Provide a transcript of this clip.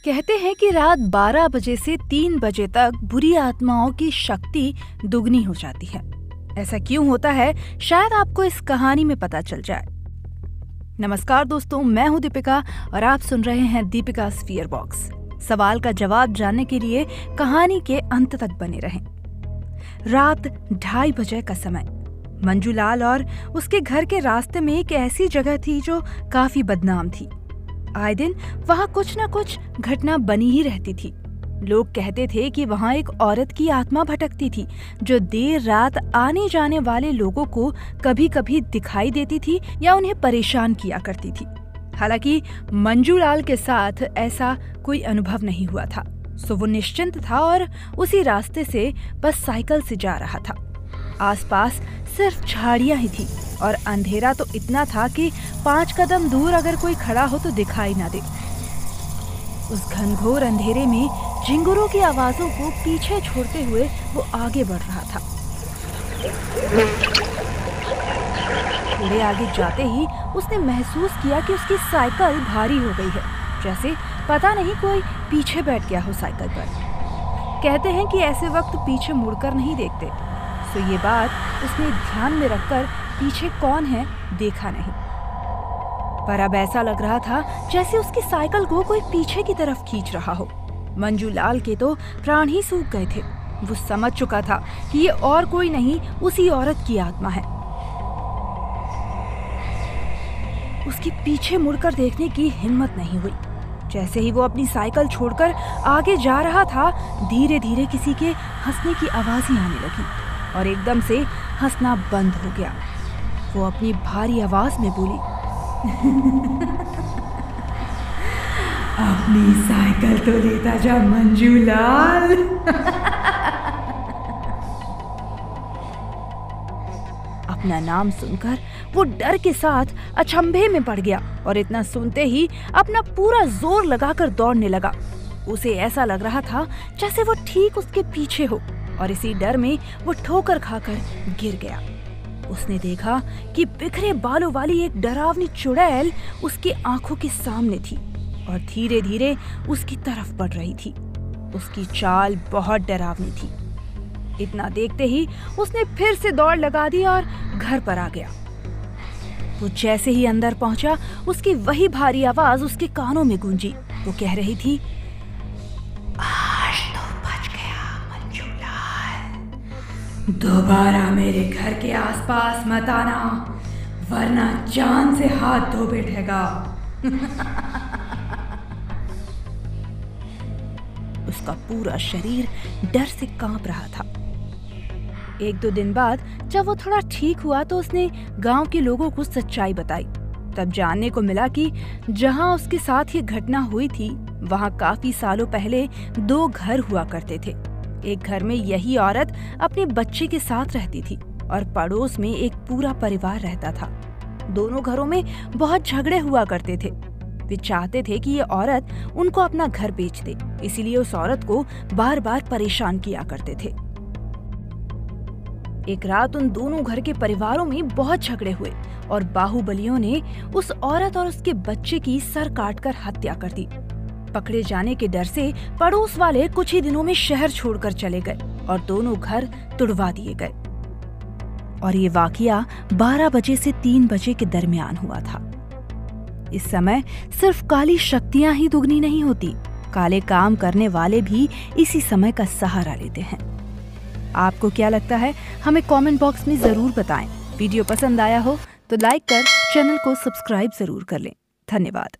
कहते हैं कि रात 12 बजे से 3 बजे तक बुरी आत्माओं की शक्ति दुगनी हो जाती है। ऐसा क्यों होता है, शायद आपको इस कहानी में पता चल जाए। नमस्कार दोस्तों, मैं हूं दीपिका और आप सुन रहे हैं दीपिका फियर बॉक्स। सवाल का जवाब जानने के लिए कहानी के अंत तक बने रहें। रात 2:30 बजे का समय। मंजूलाल और उसके घर के रास्ते में एक ऐसी जगह थी जो काफी बदनाम थी। आए दिन वहां कुछ न कुछ घटना बनी ही रहती थी। लोग कहते थे कि वहां एक औरत की आत्मा भटकती थी जो देर रात आने जाने वाले लोगों को कभी कभी दिखाई देती थी या उन्हें परेशान किया करती थी। हालांकि मंजूलाल के साथ ऐसा कोई अनुभव नहीं हुआ था, सो वो निश्चिंत था और उसी रास्ते से बस साइकिल से जा रहा था। आसपास सिर्फ झाड़ियां ही थी और अंधेरा तो इतना था कि 5 कदम दूर अगर कोई खड़ा हो तो दिखाई ना दे। उस घनघोर अंधेरे में झिंगुरों की आवाजों को पीछे छोड़ते हुए वो आगे बढ़ रहा था। थोड़े आगे जाते ही उसने महसूस किया कि उसकी साइकिल भारी हो गई है, जैसे पता नहीं कोई पीछे बैठ गया हो साइकिल पर। कहते हैं कि ऐसे वक्त पीछे मुड़कर नहीं देखते, तो ये बात उसने ध्यान में रखकर पीछे कौन है देखा नहीं। पर अब ऐसा लग रहा था जैसे उसकी साइकिल को कोई पीछे की तरफ खींच रहा हो। मंजूलाल के तो प्राण ही सूख गए थे। वो समझ चुका था कि ये और कोई नहीं, उसी औरत की आत्मा है। उसकी पीछे मुड़कर देखने की हिम्मत नहीं हुई। जैसे ही वो अपनी साइकिल छोड़कर आगे जा रहा था, धीरे धीरे किसी के हंसने की आवाज ही आने लगी और एकदम से हंसना बंद हो गया। वो अपनी भारी आवाज में बोली, अपनी साइकिल तो लेता जा मंजूलाल। अपना नाम सुनकर वो डर के साथ अचंभे में पड़ गया और इतना सुनते ही अपना पूरा जोर लगाकर दौड़ने लगा। उसे ऐसा लग रहा था जैसे वो ठीक उसके पीछे हो और इसी डर में वो ठोकर खाकर गिर गया। उसने देखा कि बिखरे बालों वाली एक डरावनी चुड़ैल उसकी आंखों के सामने थी और धीरे धीरे उसकी तरफ बढ़ रही थी। उसकी चाल बहुत डरावनी थी। इतना देखते ही उसने फिर से दौड़ लगा दी और घर पर आ गया। वो जैसे ही अंदर पहुंचा, उसकी वही भारी आवाज उसके कानों में गूंजी। वो कह रही थी, दोबारा मेरे घर के आसपास मत आना, वरना जान से हाथ धो बैठेगा। उसका पूरा शरीर डर से कांप रहा था। 1-2 दिन बाद जब वो थोड़ा ठीक हुआ तो उसने गांव के लोगों को सच्चाई बताई। तब जानने को मिला कि जहां उसके साथ ये घटना हुई थी, वहां काफी सालों पहले 2 घर हुआ करते थे। एक घर में यही औरत अपने बच्चे के साथ रहती थी और पड़ोस में एक पूरा परिवार रहता था। दोनों घरों में बहुत झगड़े हुआ करते थे। वे चाहते थे कि ये औरत उनको अपना घर बेच दे, इसीलिए उस औरत को बार बार परेशान किया करते थे। एक रात उन दोनों घर के परिवारों में बहुत झगड़े हुए और बाहुबलियों ने उस औरत और उसके बच्चे की सर काटकर हत्या कर दी। पकड़े जाने के डर से पड़ोस वाले कुछ ही दिनों में शहर छोड़कर चले गए और दोनों घर तुड़वा दिए गए। और ये वाकया 12 बजे से 3 बजे के दरमियान हुआ था। इस समय सिर्फ काली शक्तियां ही दुगनी नहीं होती, काले काम करने वाले भी इसी समय का सहारा लेते हैं। आपको क्या लगता है, हमें कमेंट बॉक्स में जरूर बताएं। वीडियो पसंद आया हो तो लाइक कर चैनल को सब्सक्राइब जरूर कर लें। धन्यवाद।